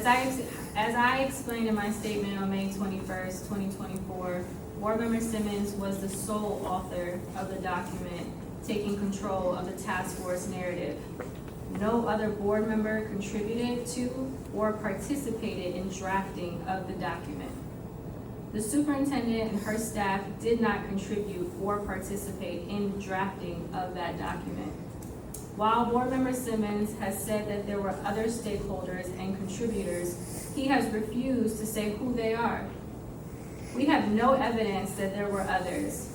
As I explained in my statement on May 21st, 2024, Board Member Simmons was the sole author of the document taking control of the task force narrative. No other board member contributed to or participated in drafting of the document. The superintendent and her staff did not contribute or participate in drafting of that document. While Board Member Simmons has said that there were other stakeholders and contributors, he has refused to say who they are. We have no evidence that there were others.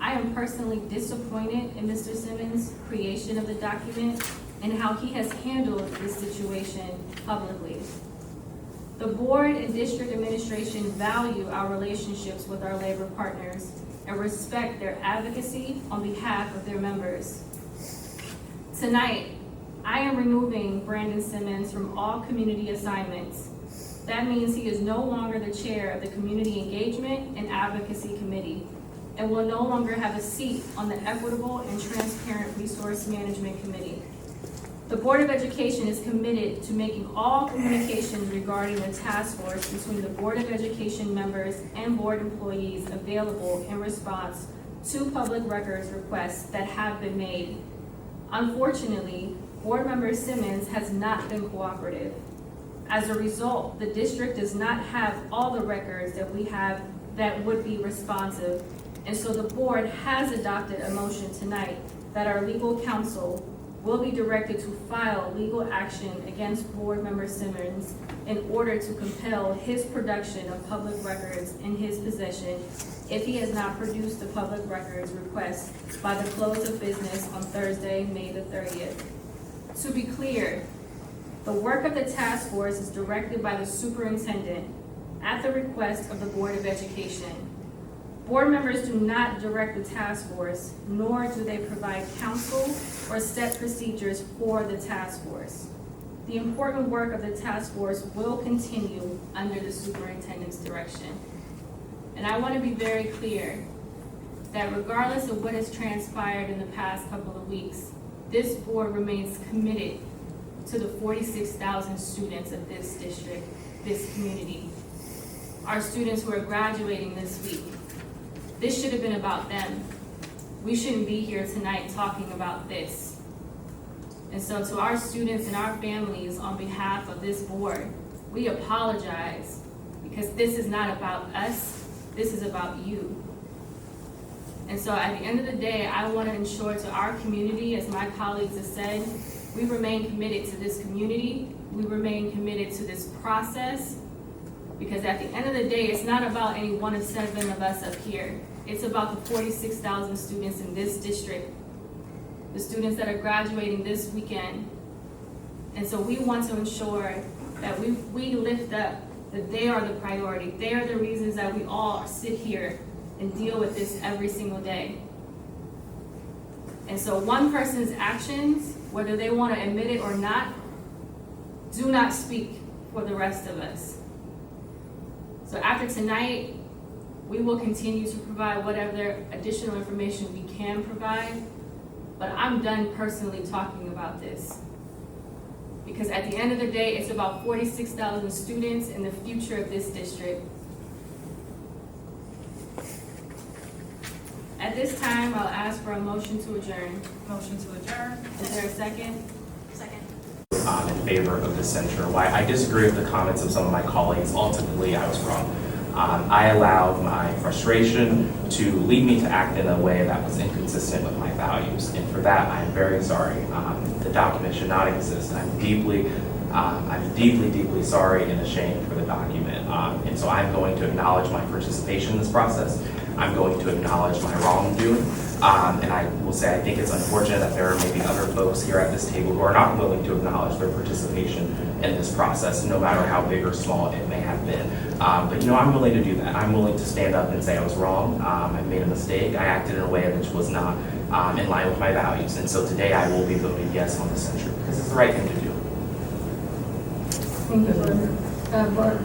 I am personally disappointed in Mr. Simmons' creation of the document and how he has handled this situation publicly. The board and district administration value our relationships with our labor partners and respect their advocacy on behalf of their members. Tonight, I am removing Brandon Simmons from all community assignments. That means he is no longer the chair of the Community Engagement and Advocacy Committee and will no longer have a seat on the Equitable and Transparent Resource Management Committee. The Board of Education is committed to making all communications regarding the task force between the Board of Education members and board employees available in response to public records requests that have been made. Unfortunately, Board Member Simmons has not been cooperative. As a result, the district does not have all the records that we have that would be responsive, and so the board has adopted a motion tonight that our legal counsel will be directed to file legal action against Board Member Simmons in order to compel his production of public records in his possession if he has not produced the public records request by the close of business on Thursday, May the 30th. To be clear, the work of the task force is directed by the superintendent at the request of the Board of Education. Board members do not direct the task force, nor do they provide counsel or set procedures for the task force. The important work of the task force will continue under the superintendent's direction. And I want to be very clear that regardless of what has transpired in the past couple of weeks, this board remains committed to the 46,000 students of this district, this community. Our students who are graduating this week. This should have been about them. We shouldn't be here tonight talking about this. And so to our students and our families, on behalf of this board, we apologize because this is not about us, this is about you. And so at the end of the day, I want to ensure to our community, as my colleagues have said, we remain committed to this community, we remain committed to this process, because at the end of the day, it's not about any one of 7 of us up here. It's about the 46,000 students in this district, the students that are graduating this weekend. And so we want to ensure that we lift up that they are the priority. They are the reasons that we all sit here and deal with this every single day. And so one person's actions, whether they want to admit it or not, do not speak for the rest of us. So after tonight, we will continue to provide whatever additional information we can provide, but I'm done personally talking about this. Because at the end of the day, it's about 46,000 students and the future of this district. At this time, I'll ask for a motion to adjourn. Motion to adjourn. Is there a second? Second. In favor of the censure. Why I disagree with the comments of some of my colleagues. Ultimately, I was wrong. I allowed my frustration to lead me to act in a way that was inconsistent with my values, and for that, I am very sorry. The document should not exist. I'm deeply, deeply sorry and ashamed for the document, and so I'm going to acknowledge my participation in this process. I'm going to acknowledge my wrongdoing, and I will say I think it's unfortunate that there are maybe other folks here at this table who are not willing to acknowledge their participation in this process, no matter how big or small it may have been. But I'm willing to do that. I'm willing to stand up and say I was wrong. I made a mistake. I acted in a way which was not in line with my values. And so today I will be voting yes on the censure because it's the right thing to do. Thank you, Board.